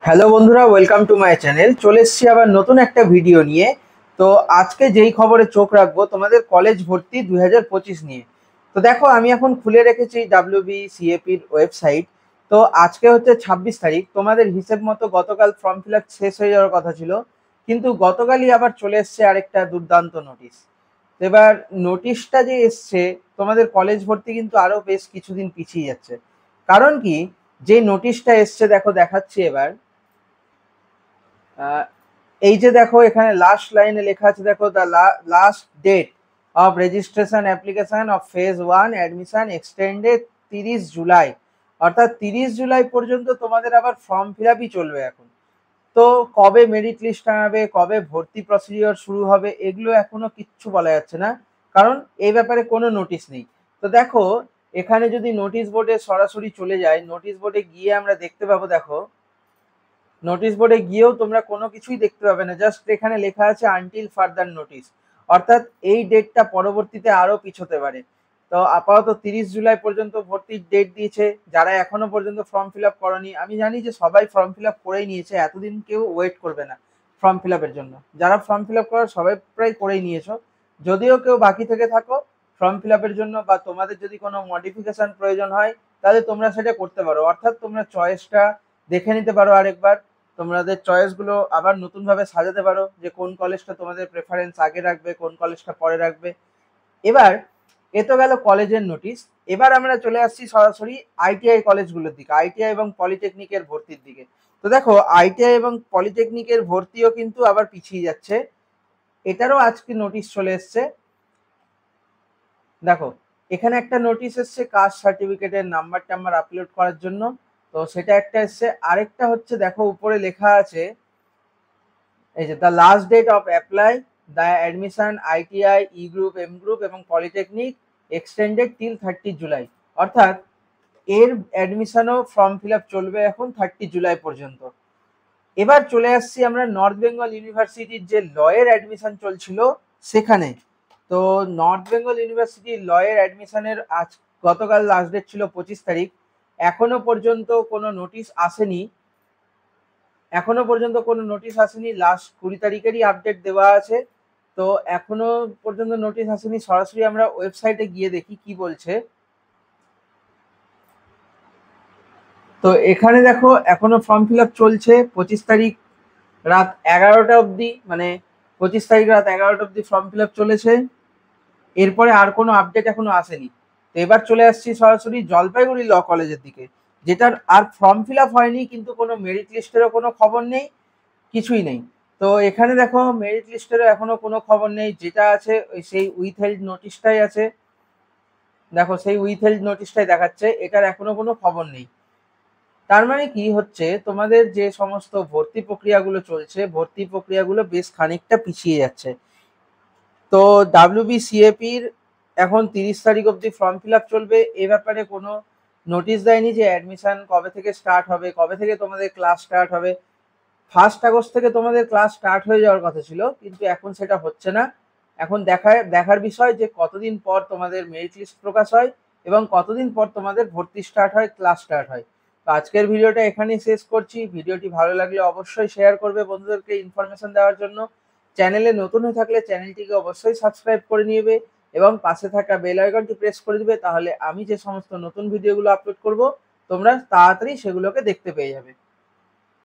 Hello বন্ধুরা, welcome to my channel. চলে এসেছি আবার নতুন একটা ভিডিও নিয়ে। তো আজকে যেই খবরে চোখ রাখবো তোমাদের কলেজ ভর্তি 2025 নিয়ে। তো দেখো, আমি এখন খুলে রেখেছি WBCAPর ওয়েবসাইট। তো আজকে হচ্ছে 26 তারিখ। তোমাদের হিসেব মতো গতকাল ফর্ম ফিল আপ শেষ হয়ে যাওয়ার কথা ছিল, কিন্তু গতকালই আবার চলে এসছে আরেকটা দুর্দান্ত নোটিশ। এবার নোটিশটা যে এসছে, তোমাদের কলেজ ভর্তি কিন্তু আরো বেশ কিছুদিন পিছিয়ে যাচ্ছে। কারণ কি, যে নোটিশটা এসছে দেখো দেখাচ্ছি এবার। এই যে দেখো, এখানে লাস্ট লাইনে লেখা আছে, দেখো, the last date of registration application of phase 1 admission extended 30 July. অর্থাৎ 30 জুলাই পর্যন্ত তোমাদের আবার ফর্ম ফিল আপই চলবে এখন। তো কবে মেরিট লিস্ট আনাবে, কবে ভর্তি প্রসিডিওর শুরু হবে, এগুলো এখনো কিচ্ছু বলা যাচ্ছে না, কারণ এই ব্যাপারে কোনো নোটিশ নেই। তো দেখো, এখানে যদি নোটিশ বোর্ডে সরাসরি চলে যায়, নোটিশ বোর্ডে গিয়ে আমরা দেখতে পাবো, দেখো, নোটিশ বোর্ডে গিয়েও তোমরা কোনো কিছুই দেখতে পাবে না, জাস্ট এখানে লেখা আছে আনটিল ফার্দার নোটিশ। অর্থাৎ এই ডেটটা পরবর্তীতে আরো পিছোতে পারে। তো আপাতত 30 জুলাই পর্যন্ত ভর্তির ডেট দিয়েছে। যারা এখনো পর্যন্ত ফর্ম ফিল আপ করনি, আমি জানি যে সবাই ফর্ম ফিল আপ করেই নিয়েছে, এতদিন কেউ ওয়েট করবে না ফর্ম ফিল আপের জন্য। যারা ফর্ম ফিল আপ করার সবাই প্রায় করেই নিয়েছো। যদিও কেউ বাকি থেকে থাকো ফর্ম ফিল আপের জন্য, বা তোমাদের যদি কোনো মডিফিকেশন প্রয়োজন হয়, তাহলে তোমরা সেটা করতে পারো। অর্থাৎ তোমরা চয়েসটা দেখে নিতে পারো আরেকবার, তোমাদের চয়েস গুলো আবার নতুন ভাবে সাজাতে পারো, যে কোন কলেজটা তোমাদের প্রেফারেন্স আগে রাখবে, কোন কলেজটা পরে রাখবে। এবার এ তো গেল কলেজের নোটিশ। এবার আমরা চলে আসছি সরাসরি আইটিআই কলেজগুলোর দিকে, আইটিআই এবং পলিটেকনিকের ভর্তির দিকে। তো দেখো, আইটিআই এবং পলিটেকনিকের ভর্তিও কিন্তু আবার পিছিয়ে যাচ্ছে। এটারও আজকে নোটিশ চলে এসছে। দেখো, এখানে একটা নোটিশ এসছে কাস্ট সার্টিফিকেটের নাম্বার টাম্বার আপলোড করার জন্য। তো সেটা একটা এসছে। আরেকটা হচ্ছে, দেখো উপরে লেখা আছে, এই যে the last date of apply the admission ITI E group M group এবং পলিটেকনিক এক্সটেন্ডেড টিল 30 জুলাই। অর্থাৎ এর অ্যাডমিশনও ফর্ম ফিল আপ চলবে এখন 30 জুলাই পর্যন্ত। এবার চলে আসছি আমরা নর্থ বেঙ্গল ইউনিভার্সিটির যে লয়ের অ্যাডমিশন চলছিল সেখানে। তো নর্থ বেঙ্গল ইউনিভার্সিটির লয়ের অ্যাডমিশনের আজ গতকাল লাস্ট ডেট ছিল 25 তারিখ। এখনো পর্যন্ত কোনো নোটিশ আসেনি। লাস্ট 20 তারিখেরই আপডেট দেওয়া আছে। তো এখনো পর্যন্ত নোটিশ আসেনি। সরাসরি আমরা ওয়েবসাইটে গিয়ে দেখি কি বলছে। তো এখানে দেখো, এখনো ফর্ম ফিল আপ চলছে। 25 তারিখ রাত 11টা অবধি, মানে 25 তারিখ রাত 11টা অবধি ফর্ম ফিল আপ চলেছে। এরপরে আর কোনো আপডেট এখনো আসেনি। তো এবার চলে আসছি সরাসরি জলপাইগুড়ি ল কলেজের দিকে, যেটার আর ফর্ম ফিল আপ হয়নি, কিন্তু কোনো মেরিট লিস্টেরও কোনো খবর নেই, কিছুই নেই। তো এখানে দেখো, মেরিট লিস্টেরও এখনো কোনো খবর নেই। যেটা আছে সেই উইথহেল্ড নোটিশটাই আছে। দেখো, সেই উইথহেল্ড নোটিশটাই দেখাচ্ছে, এটার এখনো কোনো খবর নেই। তার মানে কি হচ্ছে, তোমাদের যে সমস্ত ভর্তি প্রক্রিয়াগুলো চলছে, ভর্তি প্রক্রিয়াগুলো বেশ খানিকটা পিছিয়ে যাচ্ছে। তো WBCAPর এখন 30 তারিখ অবধি ফর্ম ফিল আপ চলবে। এ ব্যাপারে কোনো নোটিশ দেয়নি যে অ্যাডমিশন কবে থেকে স্টার্ট হবে, কবে থেকে তোমাদের ক্লাস স্টার্ট হবে। 1 আগস্ট থেকে তোমাদের ক্লাস স্টার্ট হয়ে যাওয়ার কথা ছিল, কিন্তু এখন সেটা হচ্ছে না। এখন দেখার বিষয় যে কতদিন পর তোমাদের মেরিট লিস্ট প্রকাশ হয় এবং কতদিন পর তোমাদের ভর্তি স্টার্ট হয়, ক্লাস স্টার্ট হয়। তো আজকের ভিডিওটা এখানেই শেষ করছি। ভিডিওটি ভালো লাগলে অবশ্যই শেয়ার করবে বন্ধুদেরকে ইনফরমেশন দেওয়ার জন্য। চ্যানেলে নতুন হয়ে থাকলে চ্যানেলটিকে অবশ্যই সাবস্ক্রাইব করে নিবে এবং পাশে থাকা বেল আইকনটি প্রেস করে দিবে, তাহলে আমি যে সমস্ত নতুন ভিডিওগুলো আপলোড করব তোমরা তাড়াতাড়ি সেগুলোকে দেখতে পেয়ে যাবে।